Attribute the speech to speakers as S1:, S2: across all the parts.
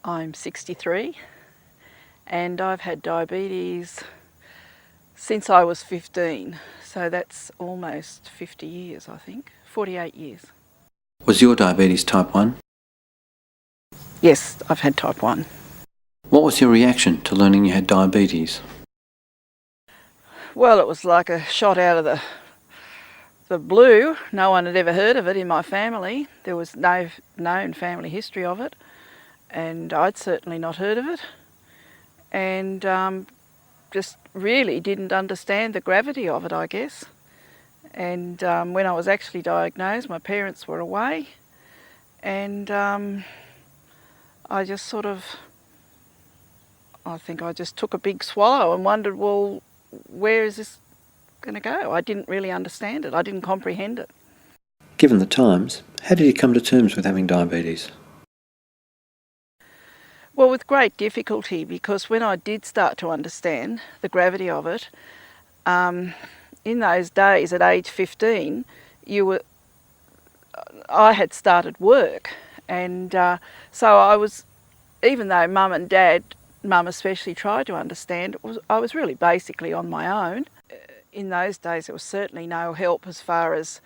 S1: I'm 63 and I've had diabetes since I was 15, so that's almost 50 years, I think, 48 years.
S2: Was your diabetes type 1?
S1: Yes, I've had type 1.
S2: What was your reaction to learning you had diabetes?
S1: Well, it was like a shot out of the blue. No one had ever heard of it in my family. There was no known family history of it, and I'd certainly not heard of it. And just really didn't understand the gravity of it, I guess. And when I was actually diagnosed, my parents were away, and I just sort of, I think I just took a big swallow and wondered, well, where is this going to go? I didn't really understand it. I didn't comprehend it.
S2: Given the times, how did you come to terms with having diabetes?
S1: Well, with great difficulty, because when I did start to understand the gravity of it, in those days at age 15, I had started work, and so I was, even though Mum and Dad, Mum especially, tried to understand, I was really basically on my own. In those days there was certainly no help as far as,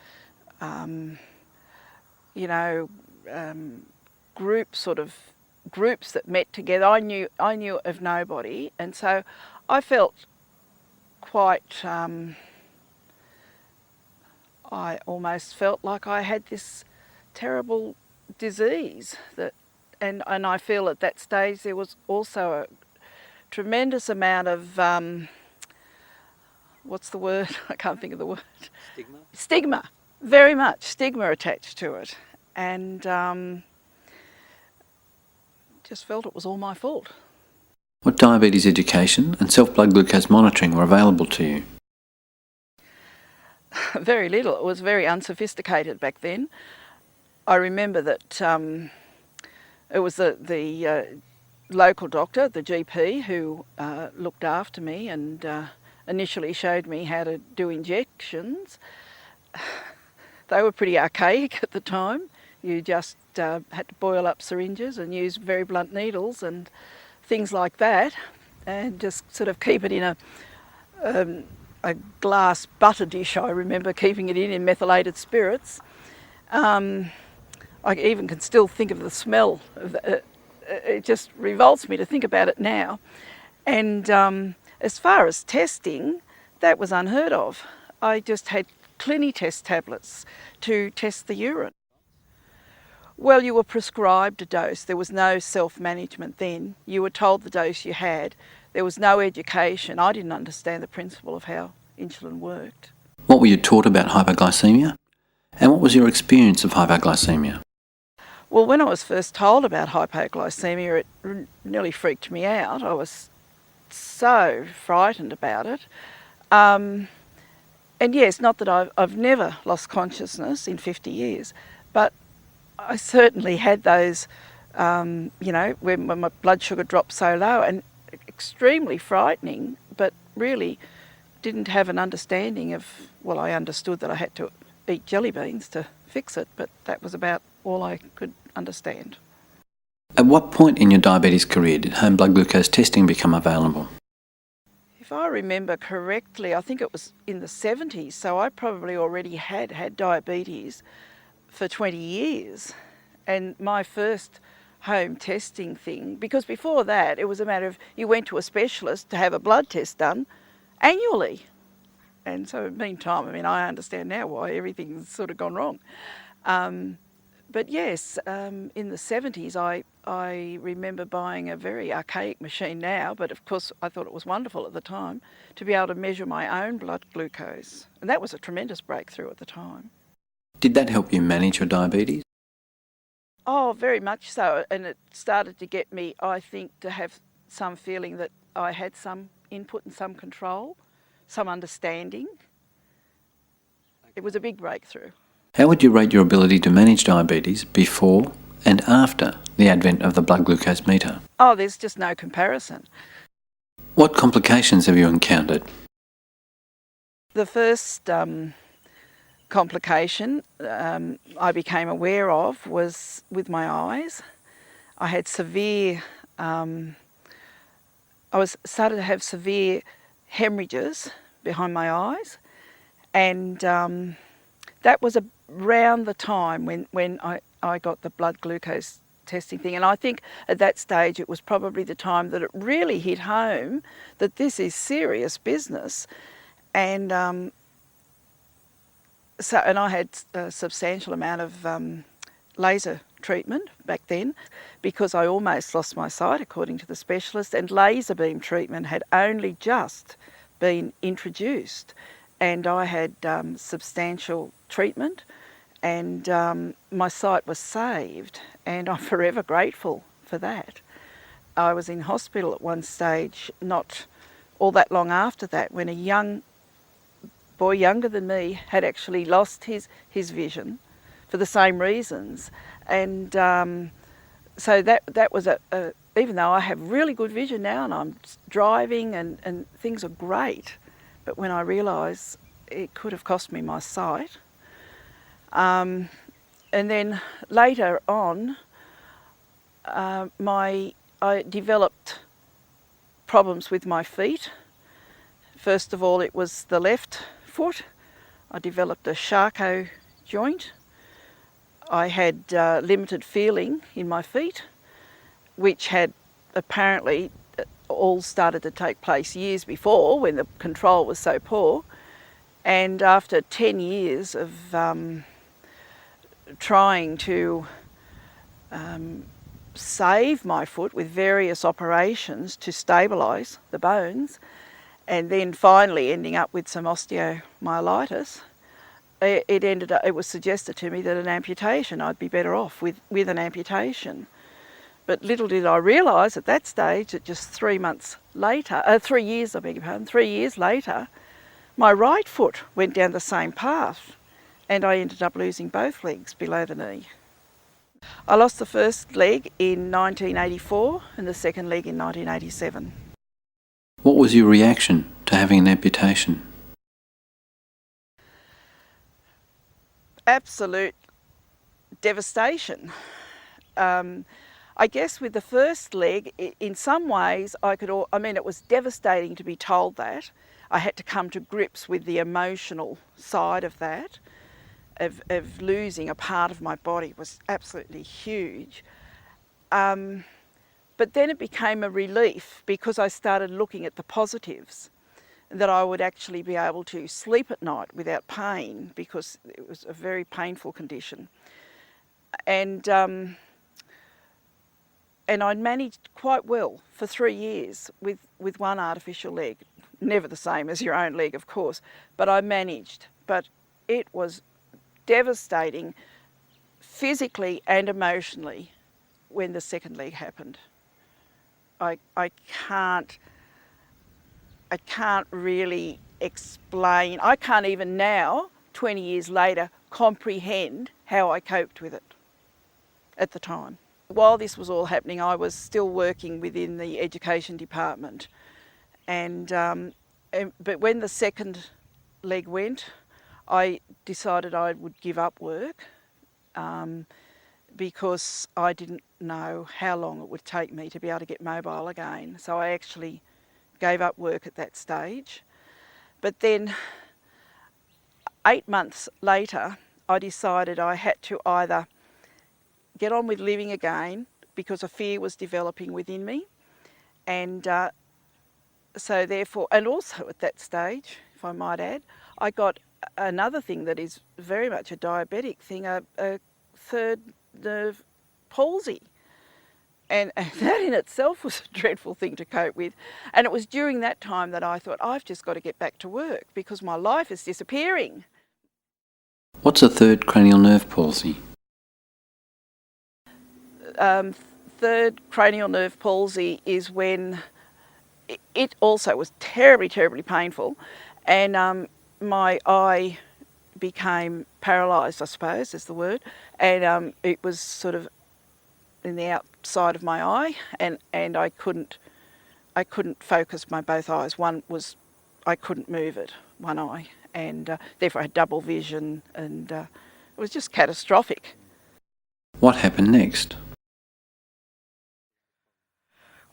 S1: groups that met together. I knew of nobody, and so I felt quite, I almost felt like I had this terrible disease and I feel at that stage there was also a tremendous amount of, what's the word? I can't think of the word.
S2: Stigma?
S1: Stigma, very much stigma attached to it, and just felt it was all my fault.
S2: What diabetes education and self-blood glucose monitoring were available to you?
S1: Very little. It was very unsophisticated back then. I remember that it was the local doctor, the GP, who looked after me and initially showed me how to do injections. They were pretty archaic at the time. You just had to boil up syringes and use very blunt needles and things like that, and just sort of keep it in a glass butter dish. I remember keeping it in methylated spirits. I even can still think of the smell of it just revolts me to think about it now. And as far as testing, that was unheard of. I just had Clinitest tablets to test the urine. Well, you were prescribed a dose. There was no self-management then. You were told the dose you had. There was no education. I didn't understand the principle of how insulin worked.
S2: What were you taught about hypoglycemia? And what was your experience of hypoglycemia?
S1: Well, when I was first told about hypoglycemia, it nearly freaked me out. I was so frightened about it. And yes, not that I've never lost consciousness in 50 years, but I certainly had those, when my blood sugar dropped so low, and extremely frightening, but really didn't have an understanding of, well, I understood that I had to eat jelly beans to fix it, but that was about all I could understand.
S2: At what point in your diabetes career did home blood glucose testing become available?
S1: If I remember correctly, I think it was in the 70s, so I probably already had diabetes for 20 years. And my first home testing thing, because before that it was a matter of you went to a specialist to have a blood test done annually. And so in the meantime, I understand now why everything's sort of gone wrong. But yes, in the 70s I remember buying a very archaic machine now, but of course I thought it was wonderful at the time to be able to measure my own blood glucose. And that was a tremendous breakthrough at the time.
S2: Did that help you manage your diabetes?
S1: Oh, very much so. And it started to get me, I think, to have some feeling that I had some input and some control, some understanding. It was a big breakthrough.
S2: How would you rate your ability to manage diabetes before and after the advent of the blood glucose meter?
S1: Oh, there's just no comparison.
S2: What complications have you encountered?
S1: The first complication I became aware of was with my eyes. I had severe, started to have severe hemorrhages behind my eyes, and that was around the time when I got the blood glucose testing thing. And I think at that stage it was probably the time that it really hit home that this is serious business. And and I had a substantial amount of laser treatment back then, because I almost lost my sight according to the specialist, and laser beam treatment had only just been introduced, and I had substantial treatment, and my sight was saved, and I'm forever grateful for that. I was in hospital at one stage not all that long after that, when a young boy younger than me had actually lost his vision for the same reasons. And so that was even though I have really good vision now and I'm driving and things are great, but when I realised it could have cost me my sight. And then later on, I developed problems with my feet. First of all, it was the left foot. I developed a Charcot joint. I had limited feeling in my feet, which had apparently all started to take place years before when the control was so poor. And after 10 years of trying to save my foot with various operations to stabilise the bones, and then finally ending up with some osteomyelitis, it was suggested to me that an amputation, I'd be better off with an amputation. But little did I realise at that stage that just 3 years later, my right foot went down the same path, and I ended up losing both legs below the knee. I lost the first leg in 1984 and the second leg in 1987.
S2: What was your reaction to having an amputation?
S1: Absolute devastation. I guess with the first leg, in some ways it was devastating to be told that. I had to come to grips with the emotional side of that, of losing a part of my body was absolutely huge. But then it became a relief because I started looking at the positives, that I would actually be able to sleep at night without pain, because it was a very painful condition. And I'd managed quite well for 3 years with one artificial leg. Never the same as your own leg, of course, but I managed. But it was devastating physically and emotionally when the second leg happened. I can't really explain. I can't even now, 20 years later, comprehend how I coped with it at the time. While this was all happening, I was still working within the education department, but when the second leg went, I decided I would give up work because I didn't know how long it would take me to be able to get mobile again. So I actually gave up work at that stage. But then 8 months later, I decided I had to either get on with living again, because a fear was developing within me, and so therefore, and also at that stage, if I might add, I got another thing that is very much a diabetic thing, a third nerve palsy. And that in itself was a dreadful thing to cope with. And it was during that time that I thought, I've just got to get back to work because my life is disappearing.
S2: What's a third cranial nerve palsy?
S1: Third cranial nerve palsy is when it also was terribly, terribly painful, and my eye became paralysed, I suppose is the word, and it was sort of in the outside of my eye, and I couldn't focus my both eyes. One was, I couldn't move it, one eye, and therefore I had double vision, and it was just catastrophic.
S2: What happened next?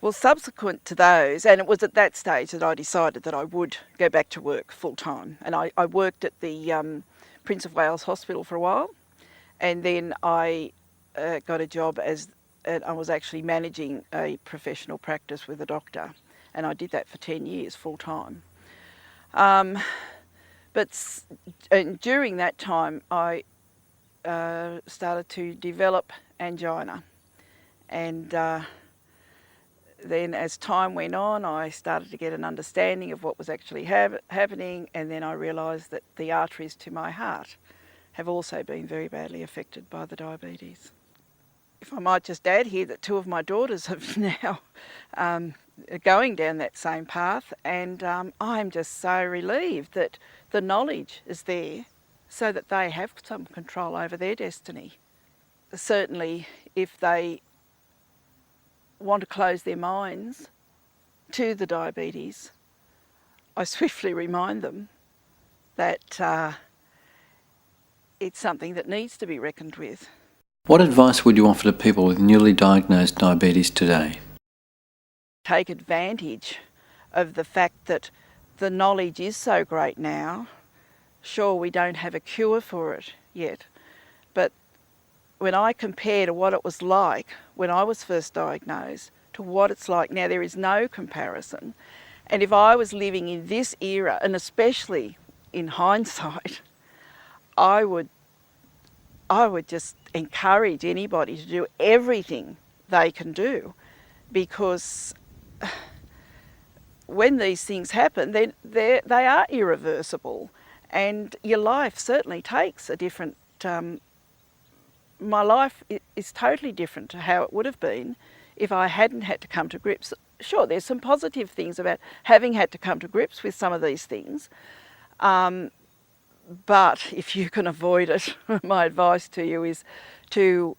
S1: Well, subsequent to those, and it was at that stage that I decided that I would go back to work full time. And I worked at the Prince of Wales Hospital for a while, and then I got a job I was actually managing a professional practice with a doctor, and I did that for 10 years full time. And during that time, I started to develop angina, and then as time went on, I started to get an understanding of what was actually happening, and then I realised that the arteries to my heart have also been very badly affected by the diabetes. If I might just add here that two of my daughters have now going down that same path, and I'm just so relieved that the knowledge is there so that they have some control over their destiny. Certainly, if they want to close their minds to the diabetes, I swiftly remind them that it's something that needs to be reckoned with.
S2: What advice would you offer to people with newly diagnosed diabetes today?
S1: Take advantage of the fact that the knowledge is so great now. Sure, we don't have a cure for it yet, but when I compare to what it was like when I was first diagnosed to what it's like now, there is no comparison. And if I was living in this era, and especially in hindsight, I would just encourage anybody to do everything they can do, because when these things happen, they are irreversible, and your life certainly takes a different my life is totally different to how it would have been if I hadn't had to come to grips. Sure, there's some positive things about having had to come to grips with some of these things, but if you can avoid it, my advice to you is to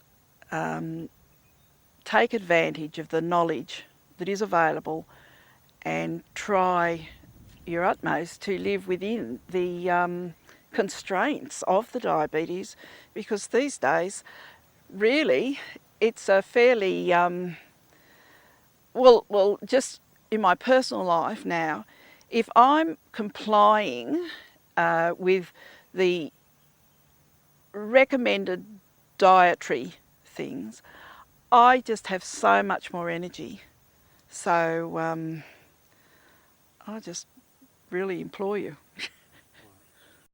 S1: take advantage of the knowledge that is available and try your utmost to live within the constraints of the diabetes, because these days, really, it's a fairly, well, just in my personal life now, if I'm complying with the recommended dietary things, I just have so much more energy. So I just really implore you